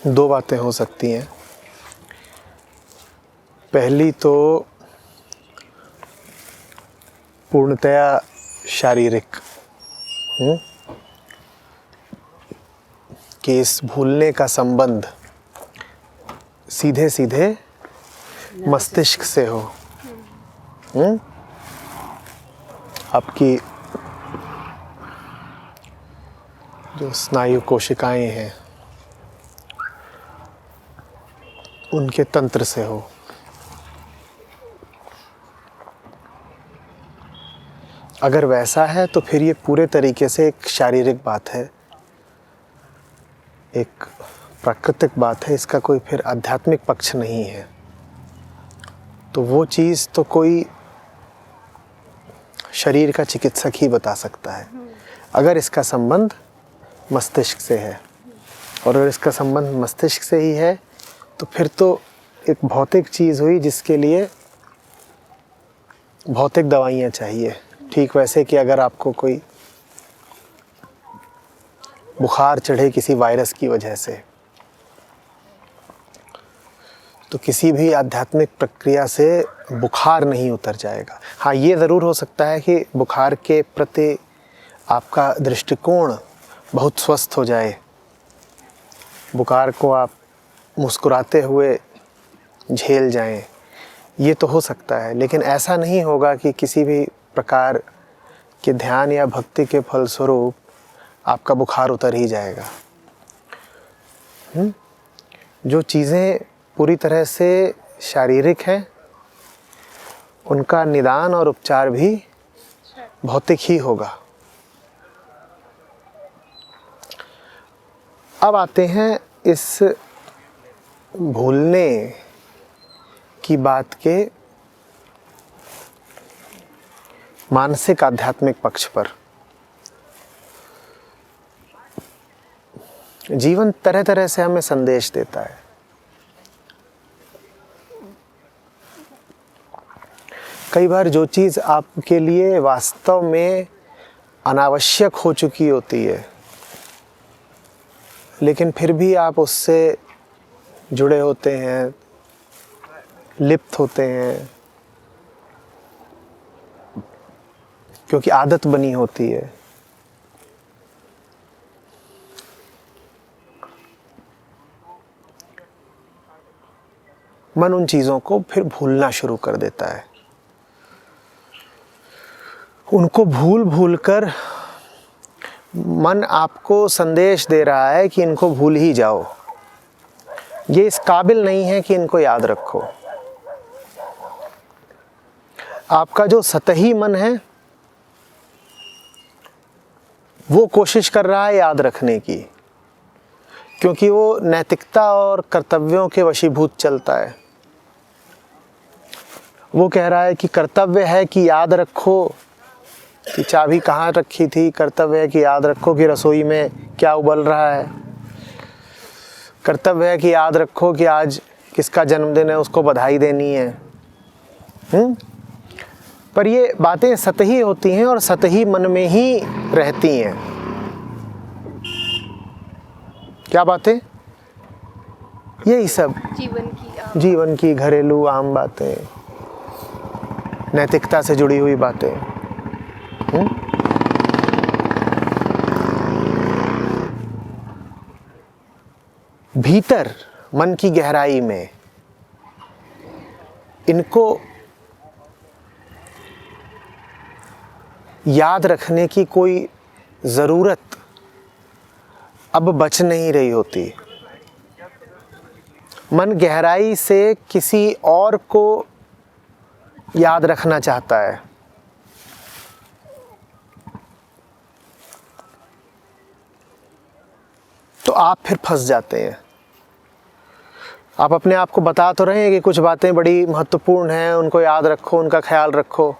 दो बातें हो सकती हैं। पहली तो पूर्णतया शारीरिक, कि इस भूलने का संबंध सीधे सीधे मस्तिष्क से हो। आपकी जो स्नायु कोशिकाएं हैं उनके तंत्र से हो। अगर वैसा है तो फिर ये पूरे तरीके से एक शारीरिक बात है, एक प्राकृतिक बात है, इसका कोई फिर आध्यात्मिक पक्ष नहीं है। तो वो चीज़ तो कोई शरीर का चिकित्सक ही बता सकता है। अगर इसका संबंध मस्तिष्क से है, और अगर इसका संबंध मस्तिष्क से ही है तो फिर तो एक भौतिक चीज़ हुई जिसके लिए भौतिक दवाइयाँ चाहिए। ठीक वैसे कि अगर आपको कोई बुखार चढ़े किसी वायरस की वजह से, तो किसी भी आध्यात्मिक प्रक्रिया से बुखार नहीं उतर जाएगा। हाँ, ये ज़रूर हो सकता है कि बुखार के प्रति आपका दृष्टिकोण बहुत स्वस्थ हो जाए, बुखार को आप मुस्कुराते हुए झेल जाएं, ये तो हो सकता है। लेकिन ऐसा नहीं होगा कि किसी भी प्रकार के ध्यान या भक्ति के फलस्वरूप आपका बुखार उतर ही जाएगा। जो चीज़ें पूरी तरह से शारीरिक हैं उनका निदान और उपचार भी भौतिक ही होगा। अब आते हैं इस भूलने की बात के मानसिक आध्यात्मिक पक्ष पर। जीवन तरह तरह से हमें संदेश देता है। कई बार जो चीज़ आपके लिए वास्तव में अनावश्यक हो चुकी होती है, लेकिन फिर भी आप उससे जुड़े होते हैं, लिप्त होते हैं, क्योंकि आदत बनी होती है। मन उन चीज़ों को फिर भूलना शुरू कर देता है। उनको भूल भूल कर मन आपको संदेश दे रहा है कि इनको भूल ही जाओ, ये इस काबिल नहीं है कि इनको याद रखो। आपका जो सतही मन है वो कोशिश कर रहा है याद रखने की, क्योंकि वो नैतिकता और कर्तव्यों के वशीभूत चलता है। वो कह रहा है कि कर्तव्य है कि याद रखो कि चाबी कहाँ रखी थी, कर्तव्य है कि याद रखो कि रसोई में क्या उबल रहा है, कर्तव्य है कि याद रखो कि आज किसका जन्मदिन है उसको बधाई देनी है। पर ये बातें सतही होती हैं और सतही मन में ही रहती हैं। क्या बातें? यही सब जीवन की घरेलू आम बातें, नैतिकता से जुड़ी हुई बातें। भीतर मन की गहराई में इनको याद रखने की कोई ज़रूरत अब बच नहीं रही होती। मन गहराई से किसी और को याद रखना चाहता है। तो आप फिर फंस जाते हैं। आप अपने आप को बता तो रहे हैं कि कुछ बातें बड़ी महत्वपूर्ण हैं, उनको याद रखो, उनका ख्याल रखो,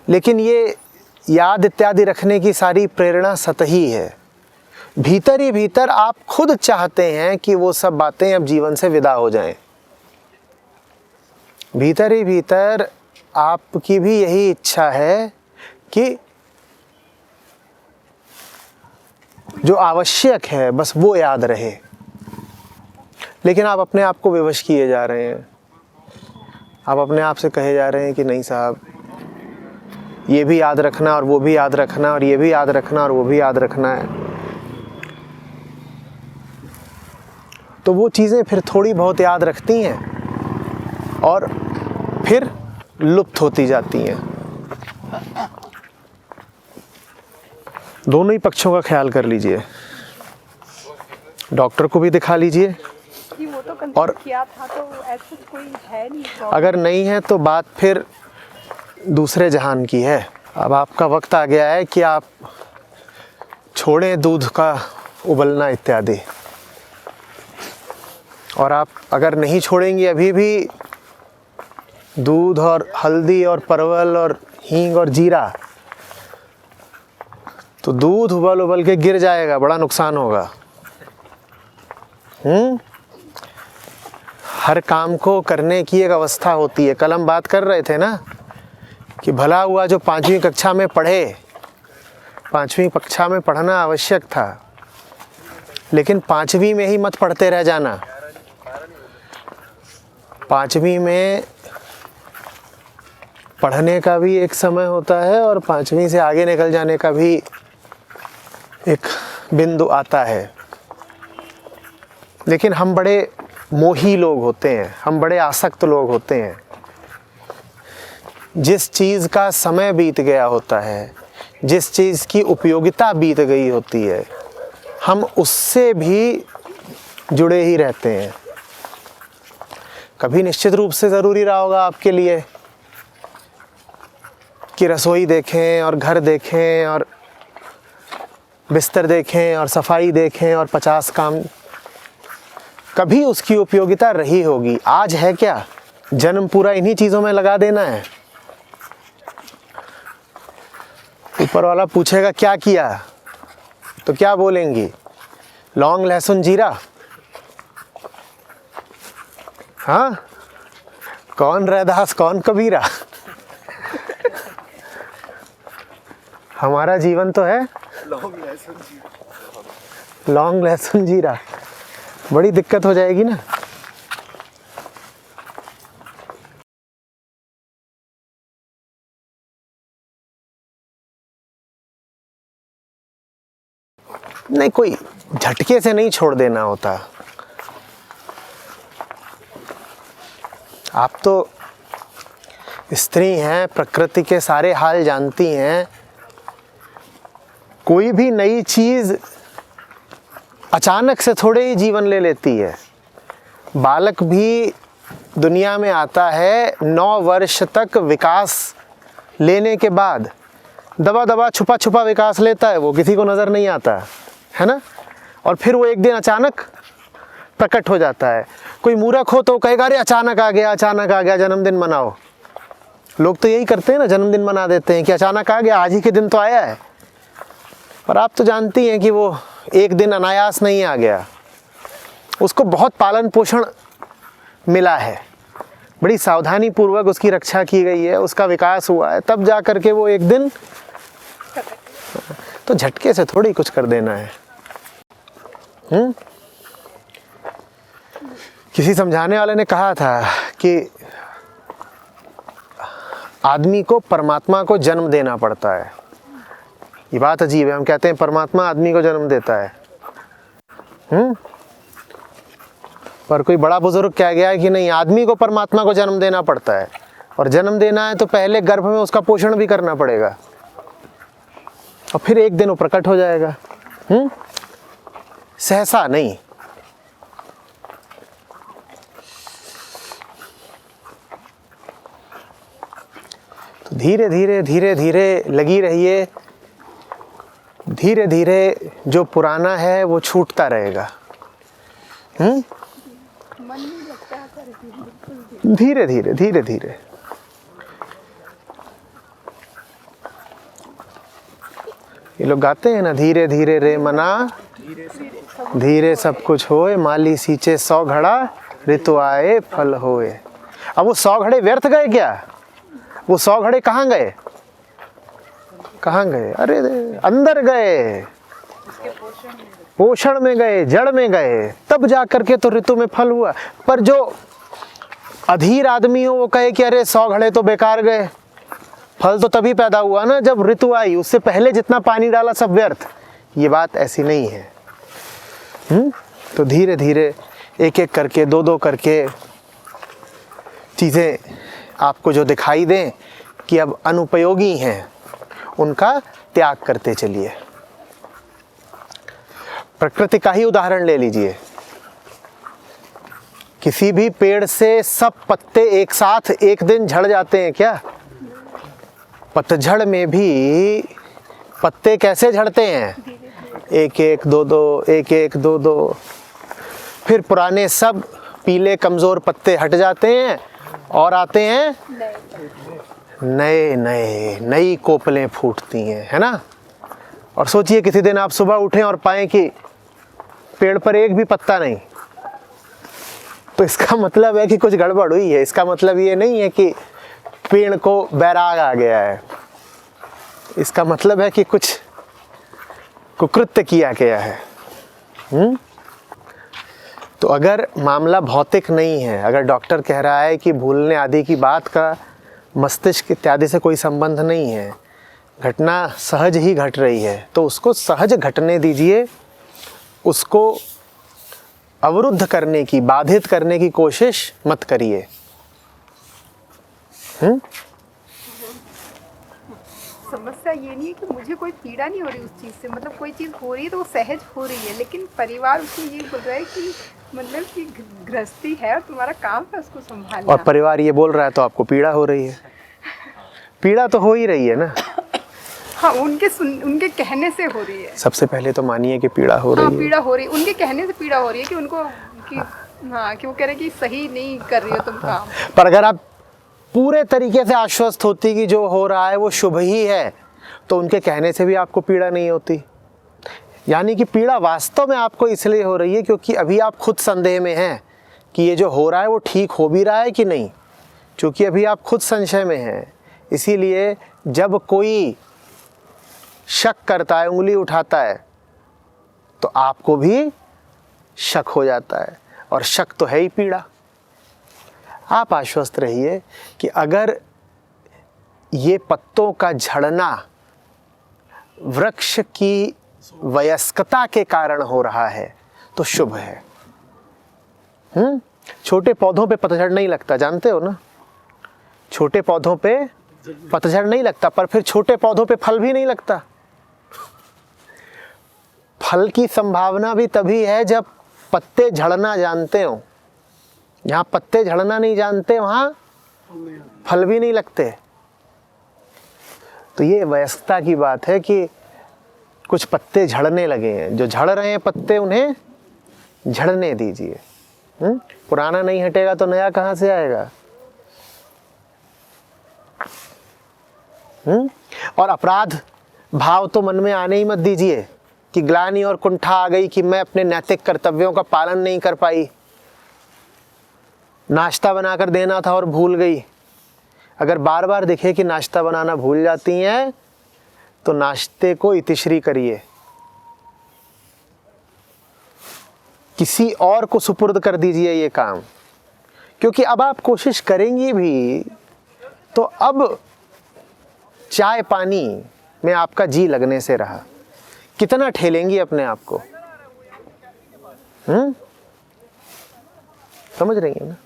लेकिन ये याद इत्यादि रखने की सारी प्रेरणा सतही है। भीतर ही भीतर आप खुद चाहते हैं कि वो सब बातें अब जीवन से विदा हो जाएं। भीतर ही भीतर आपकी भी यही इच्छा है कि जो आवश्यक है बस वो याद रहे, लेकिन आप अपने आप को विवश किए जा रहे हैं। आप अपने आप से कहे जा रहे हैं कि नहीं साहब, ये भी याद रखना और वो भी याद रखना और ये भी याद रखना और वो भी याद रखना है। तो वो चीज़ें फिर थोड़ी बहुत याद रखती हैं और फिर लुप्त होती जाती हैं। दोनों ही पक्षों का ख्याल कर लीजिए, डॉक्टर को भी दिखा लीजिए वो तो और किया था, तो ऐसा कोई है नहीं। अगर नहीं है तो बात फिर दूसरे जहान की है। अब आपका वक्त आ गया है कि आप छोड़ें दूध का उबलना इत्यादि, और आप अगर नहीं छोड़ेंगी अभी भी दूध और हल्दी और परवल और हींग और जीरा, तो दूध उबल उबल के गिर जाएगा, बड़ा नुकसान होगा। हर काम को करने की एक अवस्था होती है। कल हम बात कर रहे थे ना कि भला हुआ जो 5वीं कक्षा में पढ़े, 5वीं कक्षा में पढ़ना आवश्यक था, लेकिन 5वीं में ही मत पढ़ते रह जाना। 5वीं में पढ़ने का भी एक समय होता है और 5वीं से आगे निकल जाने का भी एक बिंदु आता है। लेकिन हम बड़े मोही लोग होते हैं, हम बड़े आसक्त लोग होते हैं। जिस चीज़ का समय बीत गया होता है, जिस चीज़ की उपयोगिता बीत गई होती है, हम उससे भी जुड़े ही रहते हैं। कभी निश्चित रूप से ज़रूरी रहा होगा आपके लिए कि रसोई देखें और घर देखें और बिस्तर देखें और सफाई देखें और 50 काम, कभी उसकी उपयोगिता रही होगी। आज है क्या? जन्म पूरा इन्हीं चीज़ों में लगा देना है। ऊपर वाला पूछेगा क्या किया, तो क्या बोलेंगी? लौंग लहसुन जीरा। हाँ, कौन रैदास कौन कबीरा। हमारा जीवन तो है लौंग लहसुन जीरा। बड़ी दिक्कत हो जाएगी ना। नहीं, कोई झटके से नहीं छोड़ देना होता। आप तो स्त्री हैं, प्रकृति के सारे हाल जानती हैं। कोई भी नई चीज़ अचानक से थोड़े ही जीवन ले लेती है। बालक भी दुनिया में आता है 9 वर्ष तक विकास लेने के बाद, दबा दबा छुपा छुपा विकास लेता है, वो किसी को नज़र नहीं आता है ना। और फिर वो एक दिन अचानक प्रकट हो जाता है। कोई मूर्ख हो तो कहेगा अरे अचानक आ गया जन्मदिन मनाओ। लोग तो यही करते हैं ना, जन्मदिन मना देते हैं कि अचानक आ गया, आज ही के दिन तो आया है। पर आप तो जानती हैं कि वो एक दिन अनायास नहीं आ गया, उसको बहुत पालन पोषण मिला है, बड़ी सावधानी पूर्वक उसकी रक्षा की गई है, उसका विकास हुआ है, तब जा कर के वो एक दिन। तो झटके से थोड़ी कुछ कर देना है। किसी समझाने वाले ने कहा था कि आदमी को परमात्मा को जन्म देना पड़ता है। ये बात अजीब है, हम कहते हैं परमात्मा आदमी को जन्म देता है। पर कोई बड़ा बुजुर्ग कह गया है कि नहीं, आदमी को परमात्मा को जन्म देना पड़ता है, और जन्म देना है तो पहले गर्भ में उसका पोषण भी करना पड़ेगा, और फिर एक दिन वो प्रकट हो जाएगा। सहसा नहीं। तो धीरे धीरे धीरे धीरे लगी रहिए। धीरे धीरे जो पुराना है वो छूटता रहेगा। मन नहीं लगता है। धीरे धीरे धीरे धीरे। ये लोग गाते हैं ना, धीरे धीरे रे मना धीरे सब कुछ होए, माली सींचे 100 घड़ा ऋतु आए फल होए। अब वो 100 घड़े व्यर्थ गए क्या? वो 100 घड़े कहाँ गए? कहाँ गए? अरे अंदर गए, पोषण में गए, जड़ में गए, तब जा करके तो ऋतु में फल हुआ। पर जो अधीर आदमी हो वो कहे कि अरे 100 घड़े तो बेकार गए, फल तो तभी पैदा हुआ ना जब ऋतु आई, उससे पहले जितना पानी डाला सब व्यर्थ। ये बात ऐसी नहीं है। तो धीरे धीरे एक एक करके, दो दो करके चीज़ें आपको जो दिखाई दें कि अब अनुपयोगी हैं, उनका त्याग करते चलिए। प्रकृति का ही उदाहरण ले लीजिए। किसी भी पेड़ से सब पत्ते एक साथ एक दिन झड़ जाते हैं क्या? पतझड़ में भी पत्ते कैसे झड़ते हैं? एक एक दो दो, एक एक दो दो। फिर पुराने सब पीले कमज़ोर पत्ते हट जाते हैं और आते हैं नए नए, नई कोपलें फूटती हैं, है ना। और सोचिए किसी दिन आप सुबह उठें और पाएं कि पेड़ पर एक भी पत्ता नहीं, तो इसका मतलब है कि कुछ गड़बड़ हुई है। इसका मतलब ये नहीं है कि पेड़ को बैराग आ गया है, इसका मतलब है कि कुछ कुकृत्य किया गया है। तो अगर मामला भौतिक नहीं है, अगर डॉक्टर कह रहा है कि भूलने आदि की बात का मस्तिष्क इत्यादि से कोई संबंध नहीं है, घटना सहज ही घट रही है, तो उसको सहज घटने दीजिए। उसको अवरुद्ध करने की, बाधित करने की कोशिश मत करिए। समस्या ये नहीं है कि मुझे कोई पीड़ा नहीं हो रही उस चीज़ से, मतलब कोई चीज़ हो रही है तो वो सहज हो रही है, लेकिन परिवार उसमें ये बोल रहा है कि मतलब कि गृहस्थी है और तुम्हारा काम है उसको संभालना, और परिवार ये बोल रहा है तो आपको पीड़ा हो रही है। पीड़ा तो हो ही रही है ना। हाँ, उनके कहने से हो रही है। सबसे पहले तो मानिए कि पीड़ा हो रही है। पीड़ा हो रही है, उनके कहने से पीड़ा हो रही है कि उनको कि हाँ कि वो कह रहे कि सही नहीं कर रही हो तुम काम। पर अगर आप पूरे तरीके से आश्वस्त होती कि जो हो रहा है वो शुभ ही है, तो उनके कहने से भी आपको पीड़ा नहीं होती। यानी कि पीड़ा वास्तव में आपको इसलिए हो रही है क्योंकि अभी आप खुद संदेह में हैं कि ये जो हो रहा है वो ठीक हो भी रहा है कि नहीं। क्योंकि अभी आप खुद संशय में हैं, इसीलिए जब कोई शक करता है, उंगली उठाता है, तो आपको भी शक हो जाता है, और शक तो है ही पीड़ा। आप आश्वस्त रहिए कि अगर ये पत्तों का झड़ना वृक्ष की वयस्कता के कारण हो रहा है तो शुभ है। छोटे पौधों पे पतझड़ नहीं लगता, जानते हो ना। छोटे पौधों पे पतझड़ नहीं लगता, पर फिर छोटे पौधों पे फल भी नहीं लगता। फल की संभावना भी तभी है जब पत्ते झड़ना जानते हो। जहाँ पत्ते झड़ना नहीं जानते वहाँ फल भी नहीं लगते। तो ये वयस्कता की बात है कि कुछ पत्ते झड़ने लगे हैं। जो झड़ रहे हैं पत्ते, उन्हें झड़ने दीजिए। पुराना नहीं हटेगा तो नया कहाँ से आएगा। और अपराध भाव तो मन में आने ही मत दीजिए कि ग्लानि और कुंठा आ गई कि मैं अपने नैतिक कर्तव्यों का पालन नहीं कर पाई, नाश्ता बनाकर देना था और भूल गई। अगर बार बार दिखे कि नाश्ता बनाना भूल जाती हैं तो नाश्ते को इतिश्री करिए, किसी और को सुपुर्द कर दीजिए ये काम। क्योंकि अब आप कोशिश करेंगी भी तो अब चाय पानी में आपका जी लगने से रहा, कितना ठेलेंगी अपने आप को। समझ रही है ना।